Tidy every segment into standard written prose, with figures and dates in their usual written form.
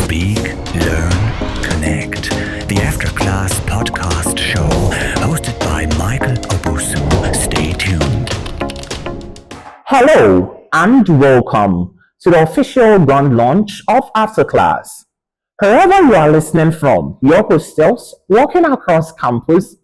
Speak, Learn, Connect. The After Class podcast show hosted by Michael Obusu. Stay tuned. Hello and welcome to the official grand launch of After Class. Wherever you are listening from, your hostels, walking across campus,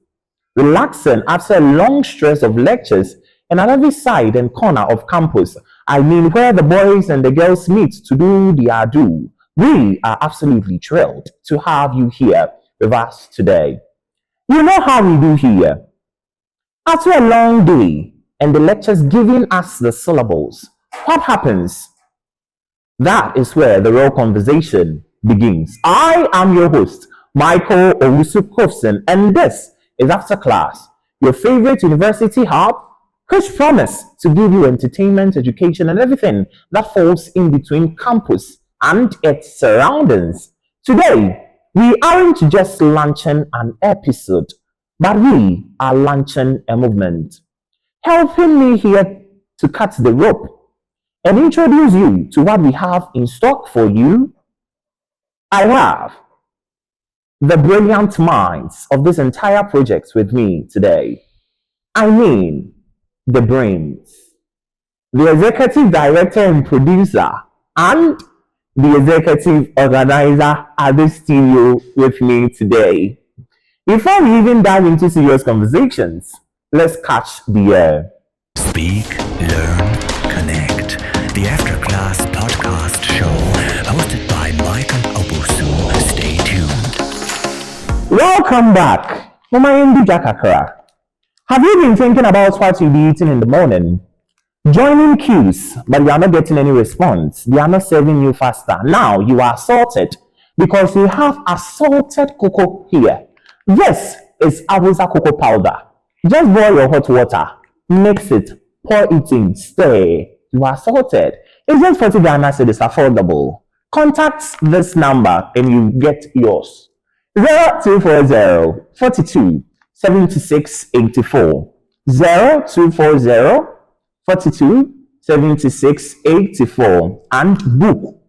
relaxing after a long stretch of lectures, and at every side and corner of campus, I mean where the boys and the girls meet to do their do. We are absolutely thrilled to have you here with us today. You know how we do here. After a long day and the lectures giving us the syllables, what happens? That is where the real conversation begins. I am your host, Michael Owusu, and this is After Class, your favorite university hub, which promise to give you entertainment, education, and everything that falls in between campus and its surroundings. Today, we aren't just launching an episode, but we are launching a movement. Helping me here to cut the rope and introduce you to what we have in stock for you, I have the brilliant minds of this entire project with me today. I mean, the brains, the executive director and producer, and the executive organizer at the studio with me today. Before we even dive into serious conversations, let's catch the air. Speak, Learn, Connect. The After Class podcast show hosted by Michael Obusu. Stay tuned. Welcome back. Mama Indi Jakakara. Have you been thinking about what you'll be eating in the morning? Joining queues, but you are not getting any response. They are not serving you faster. Now you are assaulted because you have assaulted cocoa here. This is Abusa cocoa powder. Just boil your hot water, mix it, pour it in, stir. You are assaulted. It's just 40 Ghana cedis, affordable. Contact this number and you get yours. 0240 42 76 84 0240 42 76 84 and book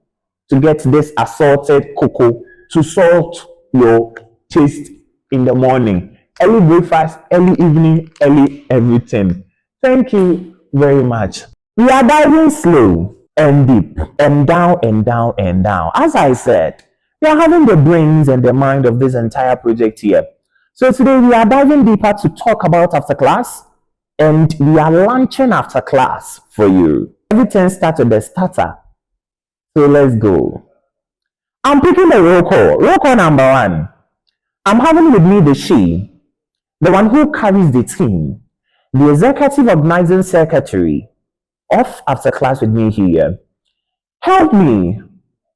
to get this assorted cocoa to salt your taste in the morning, early breakfast, early evening, early everything. Thank you very much. We are diving slow and deep and down and down and down. As I said, we are having the brains and the mind of this entire project here. So today we are diving deeper to talk about After Class, and we are launching After Class for you. Everything starts with the starter. So let's go. I'm picking the roll call. Roll call number one. I'm having with me the she, the one who carries the team, the executive organizing secretary of After Class with me here. Help me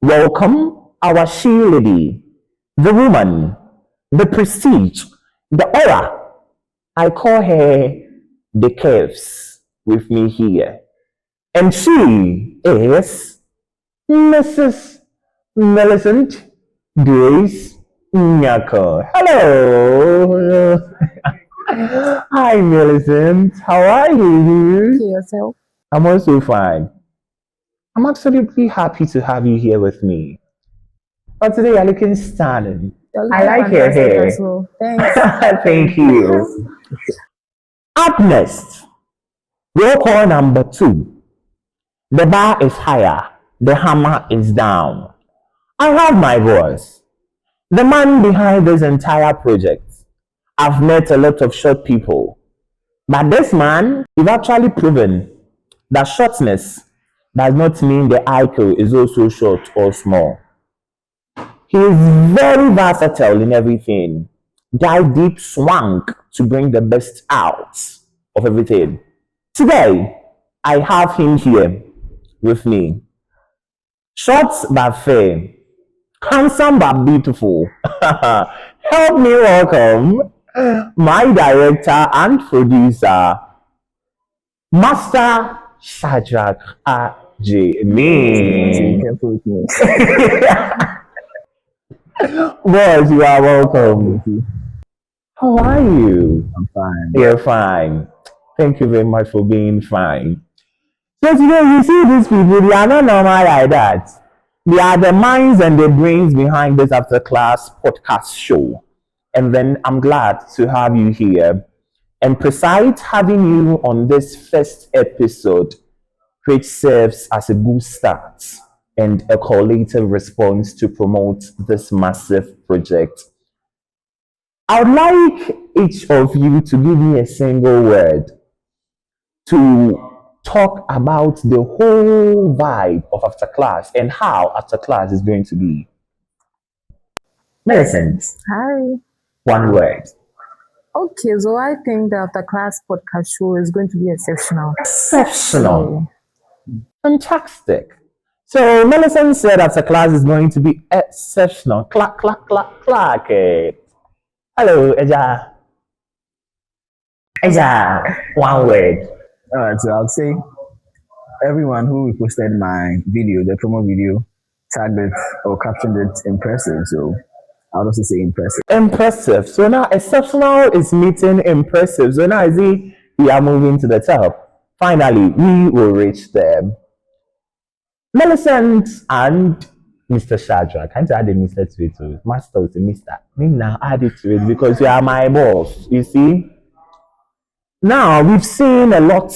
welcome our she lady, the woman, the prestige, the aura. I call her the curves with me here. And she is Mrs. Millicent Grace Nyako. Hello. Hi, Millicent. How are you? Yourself. I'm also fine. I'm absolutely happy to have you here with me. But today you're looking stunning. I like your hair. As well. Thanks. Thank you. Up next, roll call number two. The bar is higher, the hammer is down. I have my voice. The man behind this entire project. I've met a lot of short people, but this man, you've actually proven that shortness does not mean the IQ is also short or small. He is very versatile in everything. Dive deep, swank to bring the best out of everything. Today, I have him here with me. Short but fair, handsome but beautiful. Help me welcome my director and producer, Master Shadrach A.J. Me. Boys, you are welcome. How are you? I'm fine. You're fine. Thank you very much for being fine. So today you see these people, they are not normal like that. They are the minds and the brains behind this after class podcast show. And then I'm glad to have you here. And besides having you on this first episode, which serves as a good start and a collective response to promote this massive project, I would like each of you to give me a single word to talk about the whole vibe of after class and how after class is going to be. Millicent, Hi. one word. Okay, so I think the After Class podcast show is going to be exceptional. Exceptional. Fantastic. So Millicent said after class is going to be exceptional. Clack, clack, clack, clack. Hello, Eja. Eja, one word. All right, so I'll say everyone who reposted my video, the promo video, tagged it or captioned it impressive. So I'll also say impressive. Impressive. So now exceptional is meeting impressive. So now I see we are moving to the top. Finally, we will reach them. Millicent and Mr. Shadrach. Can't add a Mr. to it too. Master is a Mr. Me now add it to it because you are my boss. You see? Now we've seen a lot.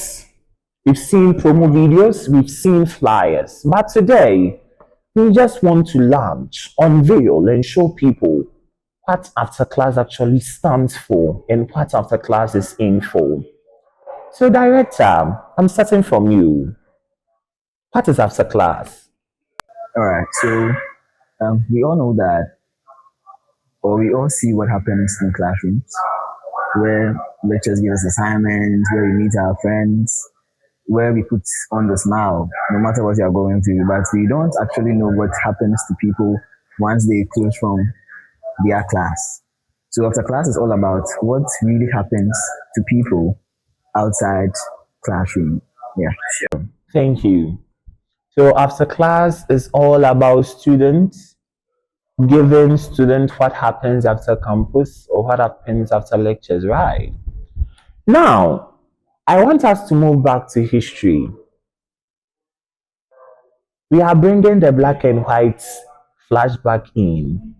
We've seen promo videos, we've seen flyers. But today, we just want to launch, unveil, and show people what after class actually stands for and what after class is in for. So, director, I'm starting from you. What is after class? All right, so we all know that, or we all see what happens in classrooms, where lecturers give us assignments, where we meet our friends, where we put on the smile, no matter what you are going through. But we don't actually know what happens to people once they close from their class. So after class is all about what really happens to people outside classroom. Yeah. Thank you. So, after class is all about students giving students what happens after campus or what happens after lectures, right? Now, I want us to move back to history. We are bringing the black and white flashback in.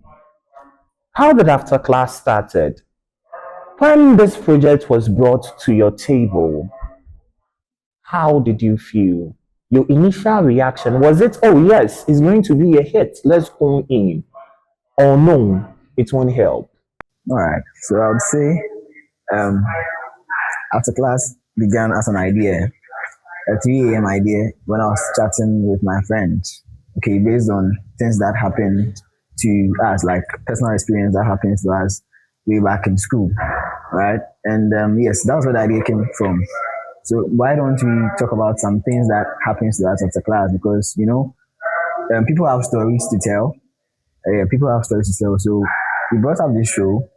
How did after class started? When this project was brought to your table, how did you feel? Your initial reaction was it, oh yes, it's going to be a hit, let's go in, or no, it won't help? All right. So I would say um, after class began as an idea, a 3 a.m. idea when I was chatting with my friends. Okay, based on things that happened to us, like personal experience that happens to us way back in school, right? And yes, that was where the idea came from. So why don't we talk about some things that happens to us after class? Because people have stories to tell. People have stories to tell. So we brought up this show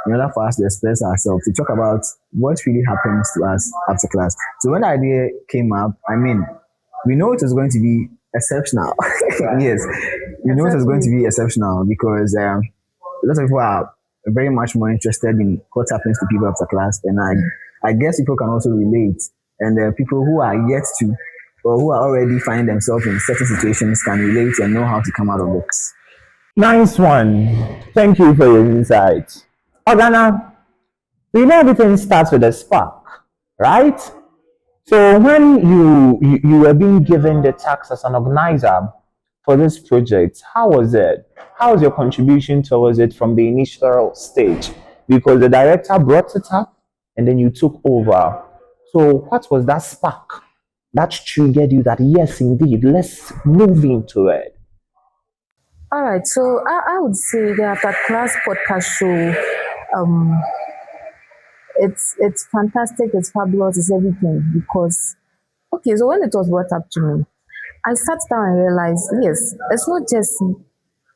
in order for us to express ourselves, to talk about what really happens to us after class. So when the idea came up, I mean, we know it was going to be exceptional. Yes, we know it was going to be exceptional because lots of people are very much more interested in what happens to people after class, and I guess people can also relate. And people who are yet to, or who are already finding themselves in certain situations, can relate and know how to come out of it. Nice one. Thank you for your insight. Organa, we know everything starts with a spark, right? So when you were being given the task as an organizer for this project, how was it? How was your contribution towards it from the initial stage? Because the director brought it up and then you took over. So what was that spark that triggered you that yes, indeed, let's move into it? All right, so I would say the After Class podcast show, um, it's fantastic, it's fabulous, it's everything because okay, so when it was brought up to me, I sat down and realized yes, it's not just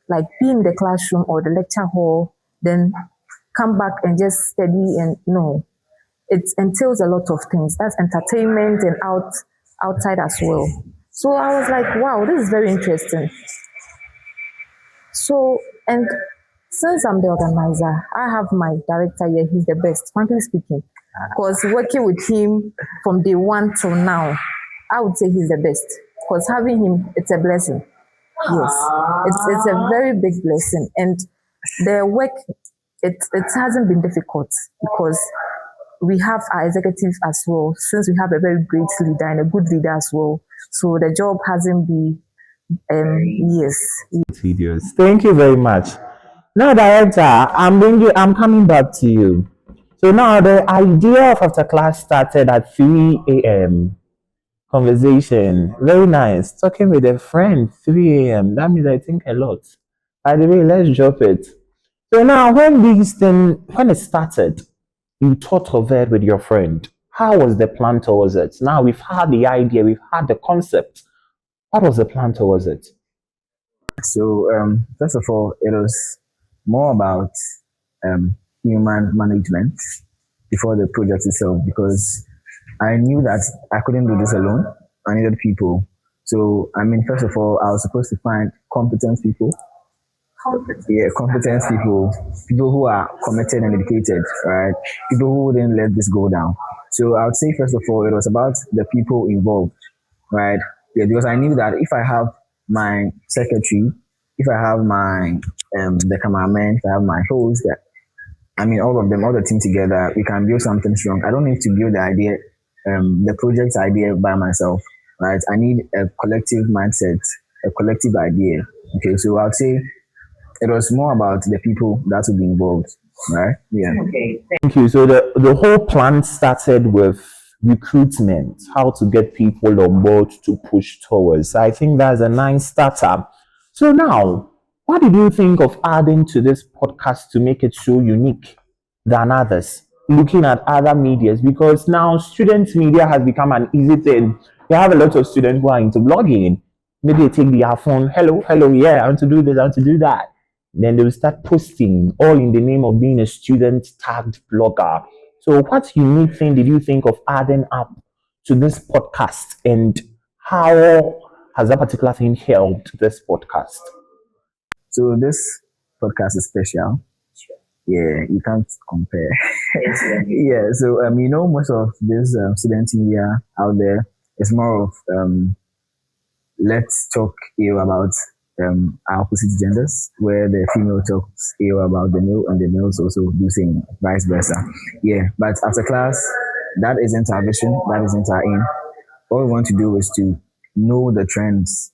like be in the classroom or the lecture hall, then come back and just study and no. It entails a lot of things. That's entertainment and outside as well. So I was like, wow, this is very interesting. So and since I'm the organizer, I have my director here, he's the best, frankly speaking. Because working with him from day one till now, I would say he's the best. Because having him, it's a blessing. Yes, it's a very big blessing, and the work it hasn't been difficult because we have our executives as well. Since we have a very great leader and a good leader as well, so the job hasn't been yes. Tedious. Thank you very much. Now, director, I'm coming back to you. So now the idea of after class started at 3 a.m. Conversation. Very nice. Talking with a friend, 3 a.m. That means I think a lot. By the way, let's drop it. So now when it started, you thought of it with your friend. How was the plan towards it? Now we've had the idea, we've had the concept. What was the plan towards it? So first of all, it was more about human management before the project itself because I knew that I couldn't do this alone. I needed people. So I mean, first of all, I was supposed to find competent people. Yeah, competent people, people who are committed and dedicated, right? People who wouldn't let this go down. So I would say first of all, it was about the people involved, right? Yeah, because I knew that if I have my secretary, if I have my the cameraman, if I have my host, I mean all of them, all the team together, we can build something strong. I don't need to build the idea, the project idea by myself, right? I need a collective mindset, a collective idea. Okay, so I'd say it was more about the people that would be involved, right? Yeah. Thank you. So the whole plan started with recruitment, how to get people on board to push towards. I think that's a nice startup. So now, what did you think of adding to this podcast to make it so unique than others? Looking at other medias, because now student media has become an easy thing. You have a lot of students who are into blogging. Maybe they take their phone, hello, yeah, I want to do this, I want to do that. Then they will start posting all in the name of being a student tagged blogger. So, what unique thing did you think of adding up to this podcast, and how has that particular thing helped this podcast? So this podcast is special. Yeah, you can't compare. Yeah, so most of this student media out there is more of let's talk here about our opposite genders, where the female talks here about the male and the males also do same, vice versa. Yeah, but as a class, that isn't our vision, that isn't our aim. All we want to do is to know the trends,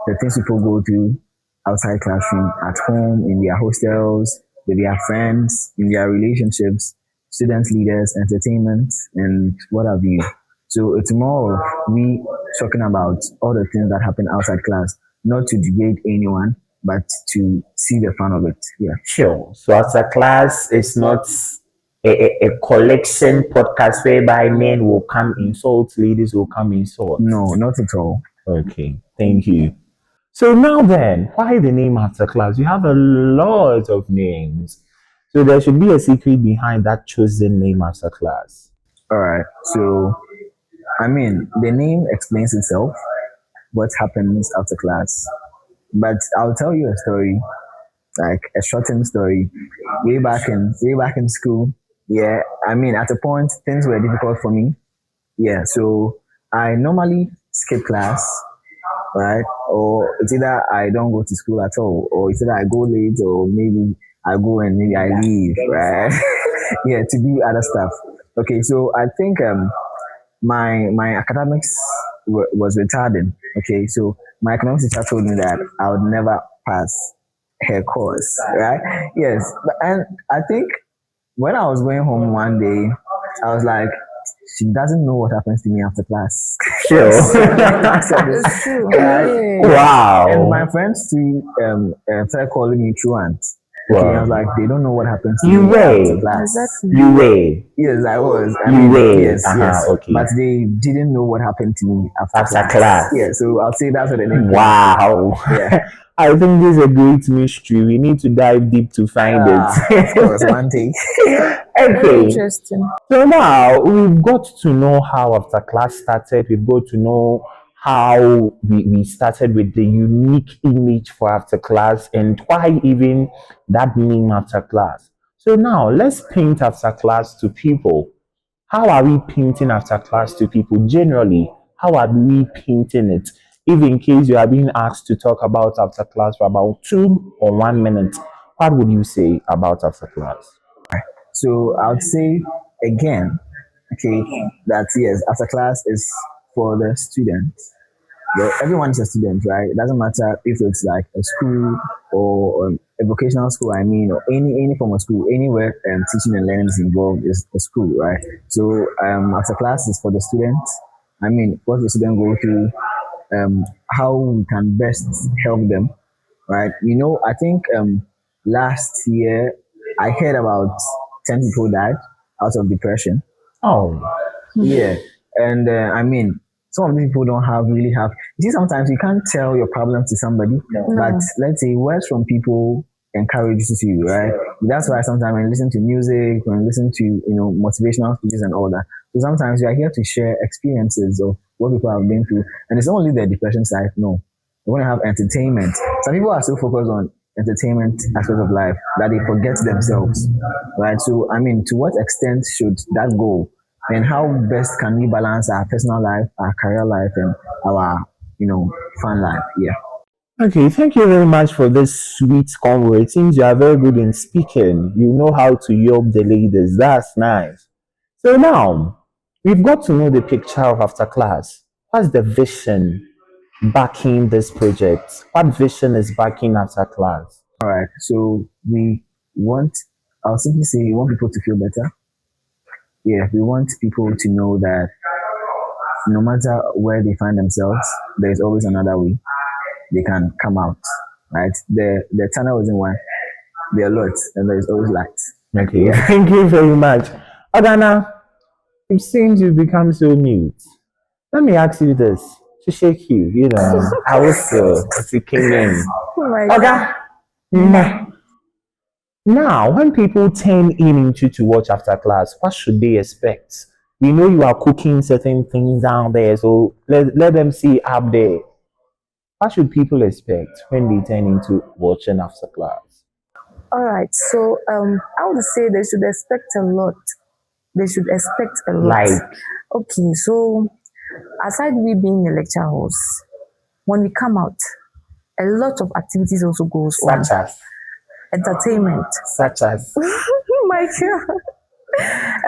the things people go through outside classroom, at home, in their hostels, with their friends, in their relationships, student leaders, entertainment, and what have you. So it's more of me talking about all the things that happen outside class, not to degrade anyone, but to see the fun of it. Yeah. Sure. So, as a class, it's not a collection podcast whereby men will come insult, ladies will come insult. No, not at all. Okay, thank you. So now then, why the name after class? You have a lot of names. So there should be a secret behind that chosen name after class. All right. So, I mean, the name explains itself, what happens after class. But I'll tell you a story, like a shortened story. Way back in school, yeah. I mean, at a point things were difficult for me. Yeah, so I normally skip class, right? Or it's either I don't go to school at all, or it's either I go late, or maybe I go and maybe I leave, right? Yeah, to do other stuff. Okay, so I think my academics was retarded. Okay, so my economics teacher told me that I would never pass her course, right? Yes, and I think when I was going home one day, I was like, she doesn't know what happens to me after class. Sure. It's true. Right? Wow. And my friends too started calling me truant. Okay, Wow. I was like, they don't know what happens to You me were. after class. Exactly. You were. Yes, I was. I You mean, were. yes, yes. Okay. But they didn't know what happened to me after After class. Yeah, so I'll say that's what the name. Wow. Yeah. I think this is a great mystery. We need to dive deep to find it. Of course, one take. Very Okay. interesting. So now we've got to know how after class started. We've got to know how we started with the unique image for after class and why even that name after class. So now let's paint after class to people. How are we painting after class to people generally? How are we painting it? If in case you are being asked to talk about after class for about 2 or 1 minute, what would you say about after class? So I would say again, okay, that yes, after class is for the students. Well, everyone is a student, right? It doesn't matter if it's like a school or a vocational school, I mean, or any form of school, anywhere teaching and learning is involved is a school, right? So after class is for the students. I mean, what the student go through, how we can best help them, right? I think last year I heard about 10 people died out of depression. Oh, Yeah, and I mean, some of these people don't have really have. You see, sometimes you can't tell your problem to somebody, but let's say words from people encourages you, right? That's why sometimes when you listen to music, when you listen to motivational speeches and all that, so sometimes you are here to share experiences of what people have been through, and it's not only the depression side. No, we want to have entertainment. Some people are so focused on entertainment aspect of life that they forget themselves, right? So I mean, to what extent should that go? And how best can we balance our personal life, our career life, and our, fun life? Yeah. okay. Thank you very much for this sweet convo. It seems you are very good in speaking. You know how to yoke the ladies. That's nice. So now we've got to know the picture of after class. What's the vision backing this project? What vision is backing after class? All right. So we want, I'll simply say, we want people to feel better. Yeah. We want people to know that no matter where they find themselves, there's always another way they can come out. Right. The tunnel isn't one. There are lots, and there's always light. Okay, thank you very much. Adana, it seems you've become so mute. Let me ask you this to shake you, I was came in. Oh my God. Okay. Now, when people turn in into to watch after class, what should they expect? We know you are cooking certain things down there, so let them see up there. What should people expect when they turn into watching after class? All right. So I would say they should expect a lot. They should expect a lot. Like, Okay, so aside we being a lecture host, when we come out, a lot of activities also goes on. such as, Entertainment. such as. My God.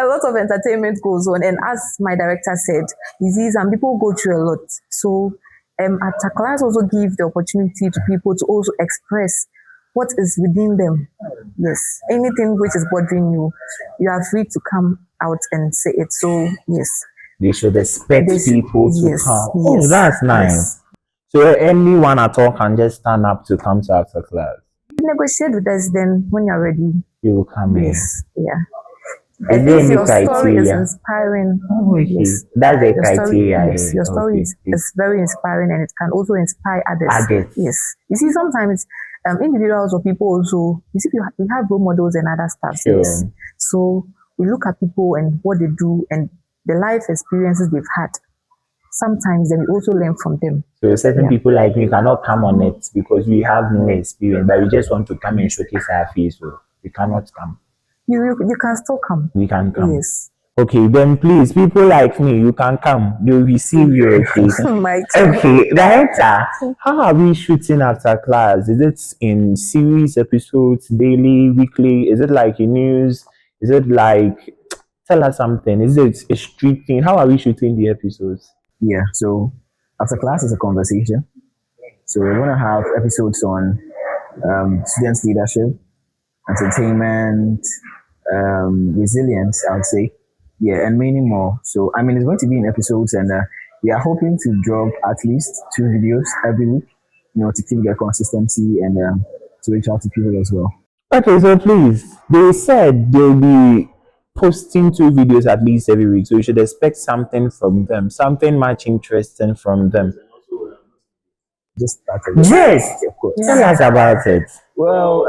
A lot of entertainment goes on, and as my director said, you see some people go through a lot. So after class also give the opportunity to people to also express what is within them. Yes, anything which is bothering you, you are free to come out and say it. So yes, They should expect They should- people to yes, come. yes, Oh, that's nice. yes. So anyone at all can just stand up to come to after class. Negotiate with us, then when you're ready. You will come in. Yes, yeah. Is At there least any your story is criteria? inspiring. Oh, okay. Yes. That's the Your story, criteria. yes, your story is very inspiring, and it can also inspire others. Others. Yes. You see, sometimes individuals or people also, you see, we have role models and other stuff. Sure. Yes. So we look at people and what they do and the life experiences they've had. Sometimes then we also learn from them. So certain Yeah. people like me cannot come on it because we have no experience, but we just want to come and showcase our face. So we cannot come. You can still come. We can come. Yes. Okay, then please, people like me, you can come. They'll receive your okay. My Okay, director, how are we shooting after class? Is it in series episodes, daily, weekly? Is it like a news? Is it like, tell us something? Is it a street thing? How are we shooting the episodes? Yeah. So after class is a conversation. So we're gonna have episodes on students' leadership, entertainment, resilience, I would say. Yeah, and many more. So, I mean, it's going to be in episodes, and we are hoping to drop at least 2 videos every week, to keep the consistency and to reach out to people as well. Okay, so please, they said they'll be posting 2 videos at least every week, so you should expect something from them, something much interesting from them. Just started. Yes, Of course. tell us about it. Well,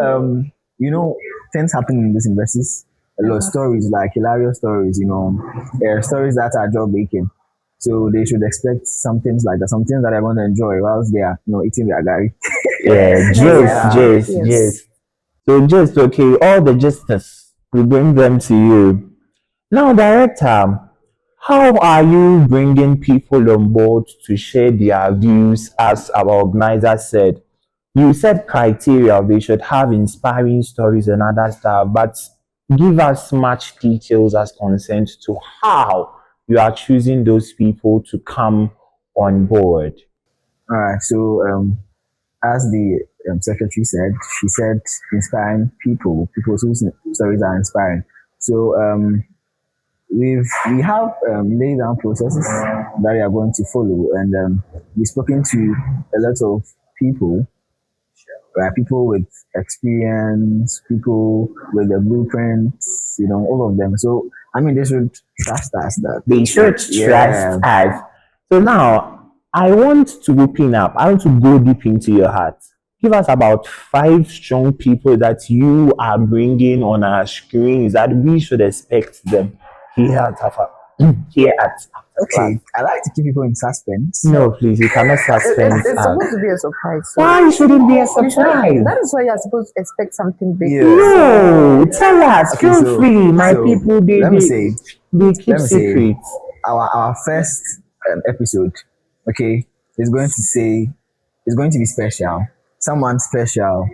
things happen in these universities. A lot of stories, like hilarious stories, stories that are job making. So they should expect some things like that, some things that I want to enjoy whilst they are, eating their gari. Yeah, just. Yes. So just okay, all the justice, we bring them to you. Now, director, How are you bringing people on board to share their views? As our organizer said, you said criteria, they should have inspiring stories and other stuff, but give us much details as consent to how you are choosing those people to come on board. All right. So as the secretary said, she said inspiring people, people whose stories are inspiring. So we have laid down processes that we are going to follow, and we've spoken to a lot of people, right? People with experience, people with the blueprints, all of them. So I mean, they should trust us. That They should yeah. trust us. So now I want to open up. I want to go deep into your heart. Give us about five strong people that you are bringing on our screens that we should expect them here at Alpha. Here at Okay, I like to keep people in suspense. No, please, you cannot suspense It's us. supposed to be a surprise. So Why should it be a you should, surprise? that is why you're supposed to expect something big. Yeah. No, tell us. Okay, Feel so- free. My so people, let me say, they keep let me say, secrets. our first episode, okay, is going to say it's going to be special. Someone special.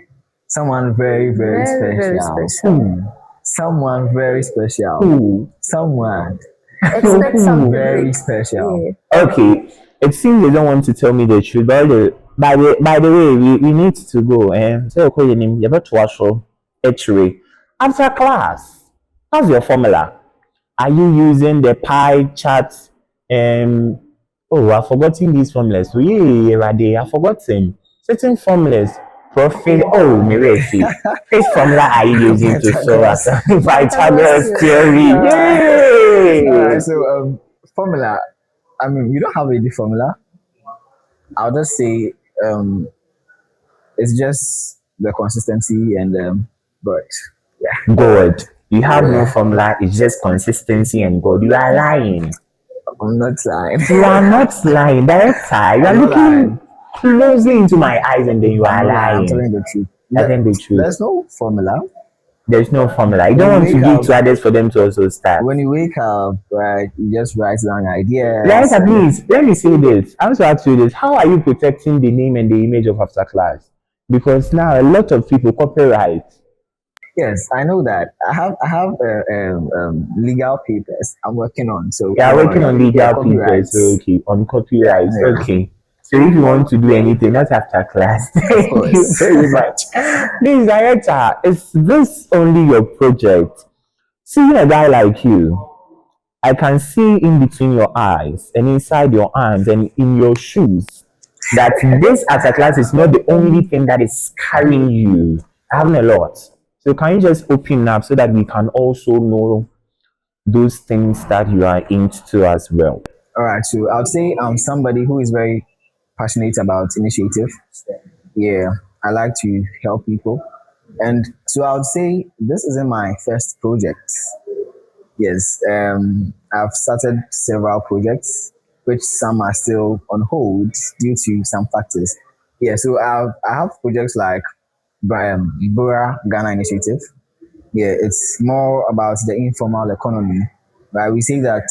Someone very, very, Very special. special. Someone very special. Ooh. Someone Expect something very big. special. Yeah. Okay, it seems they don't want to tell me the truth. By the way, we need to go. So, okay, your name, you're about to watch H-ray. After class, how's your formula? Are you using the pie chart? Oh, I've forgotten these formulas. So, yeah, I've forgotten certain formulas. Profit. Oh, Mirefi. Which formula are you using to solve us? Pythagoras theory. Yay! So formula. I mean, you don't have a formula. I'll just say it's just the consistency and but yeah. God. You have no formula, it's just consistency and God. You are lying. I'm not lying. You are not lying. Director, you are I'm not looking lying. closely into my eyes and then you are I'm not lying. I'm lying. telling the truth. I think the truth. There's no formula. There's no formula. You don't want to wake give up- to others for them to also start. When you wake up, right, you just write down ideas. Director, please, let me say this. I want to ask you this. How are you protecting the name and the image of After Class? Because now a lot of people copyright. Yes, I know that. I have legal papers I'm working on. So You are working on legal papers, copyrights. okay, on copyrights, Yeah. okay. So if you want to do anything, not after class. Thank you course. very much. Please, director, is this only your project? Seeing a guy like you, I can see in between your eyes and inside your arms and in your shoes that this as a class is not the only thing that is carrying you. I have a lot. So can you just open up so that we can also know those things that you are into as well? All right, so I would say I'm somebody who is very passionate about initiative. Yeah, I like to help people. And so I would say this isn't my first project. Yes, I've started several projects, which some are still on hold due to some factors. Yeah, so I have projects like Bora Ghana Initiative. Yeah, it's more about the informal economy, right? We say that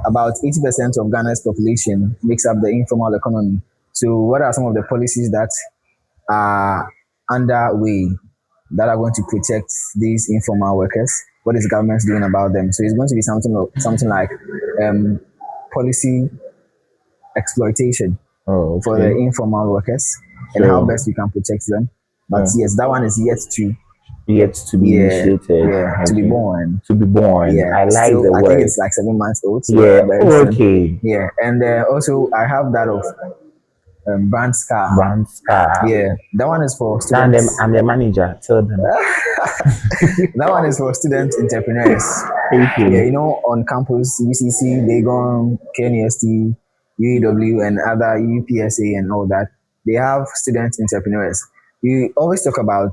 about 80% of Ghana's population makes up the informal economy. So, what are some of the policies that are underway that are going to protect these informal workers? What is government doing about them? So, it's going to be something like policy exploitation Oh, for the informal workers and how best we can protect them. But yes, that one is yet to initiated. to be Okay. born. To be born. Yeah, I like still, the I word. think it's like 7 months old. So Yeah. very Oh, soon. okay. Yeah, and also I have that of brand scar. Brand scar. Yeah, that one is for Tell them students. I'm the manager. Tell them. That one is for student entrepreneurs. Okay. Yeah, on campus, UCC, Dagon, KNUST, UEW, and other UPSA and all that, they have student entrepreneurs. We always talk about,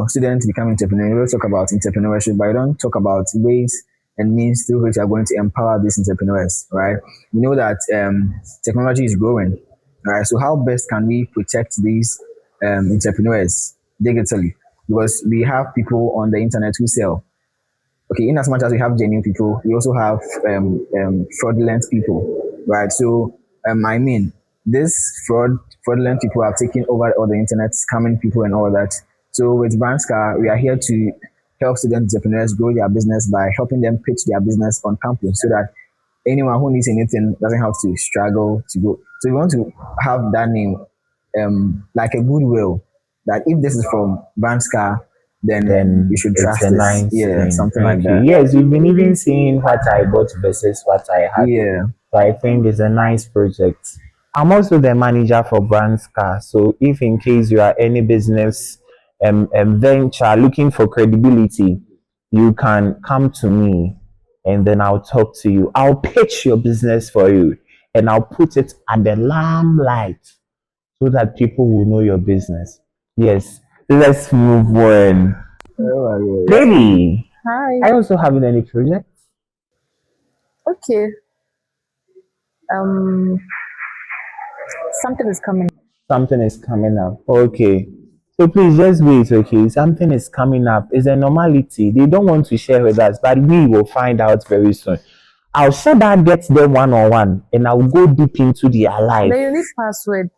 students becoming entrepreneurs. We always talk about entrepreneurship, but we don't talk about ways and means through which are going to empower these entrepreneurs, right? We know that technology is growing, right? So how best can we protect these entrepreneurs digitally? Because we have people on the internet who sell. okay, in as much as we have genuine people, we also have fraudulent people, right? So, I mean, this fraudulent people have taken over all the internet, scamming people and all that. So with Brandscar, we are here to help student entrepreneurs grow their business by helping them pitch their business on campus so that anyone who needs anything doesn't have to struggle to go. So we want to have that name like a goodwill that if this is from Brandscar, then you Then should it's trust a this. nice Yeah, thing. something like Okay. that. Yes, we've been even seeing what I bought versus what I had. Yeah. So I think it's a nice project. I'm also the manager for Brandscar. So if in case you are any business venture looking for credibility, you can come to me and then I'll talk to you. I'll pitch your business for you and I'll put it at the limelight so that people will know your business. Yes, let's move on. Oh, yeah. Baby, Hi. I also having any project. Okay. Um, something is coming. Something is coming up. Okay. So please just wait, okay? Something is coming up. It's a normality. They don't want to share with us, but we will find out very soon. I'll share that get them one on one and I'll go deep into their life. Then you need password.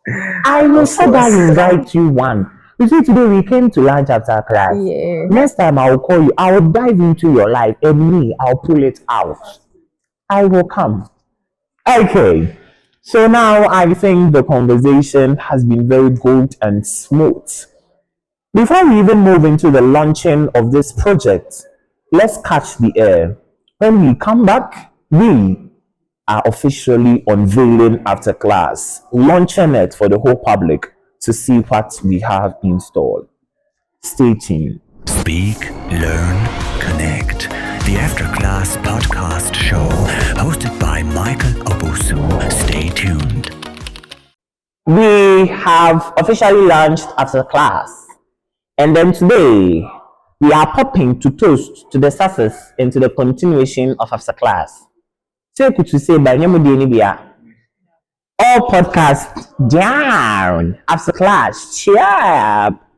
I will share that course. invite you one. You see, today we came to lunch after class. Yeah. Next time I'll call you. I will dive into your life and me, I'll pull it out. I will come. Okay. So now I think the conversation has been very good and smooth. Before we even move into the launching of this project, let's catch the air. When we come back, we are officially unveiling after class, launching it for the whole public to see what we have installed. Stay tuned. Speak, learn, connect. The After Class podcast show, hosted by Michael Obusu. Stay tuned. We have officially launched after class, and then today we are popping to toast to the success and to the continuation of after class. Say to say by all podcasts down after class. Cheer up.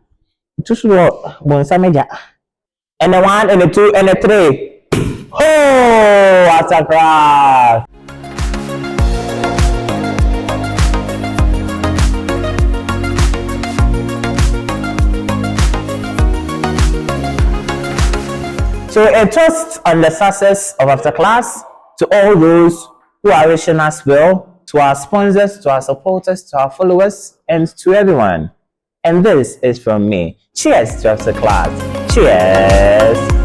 Just one media. And the one and the two and the three. Oh, after class. So a toast on the success of after class to all those who are wishing us well, to our sponsors, to our supporters, to our followers, and to everyone. And this is from me. Cheers to after class. Cheers.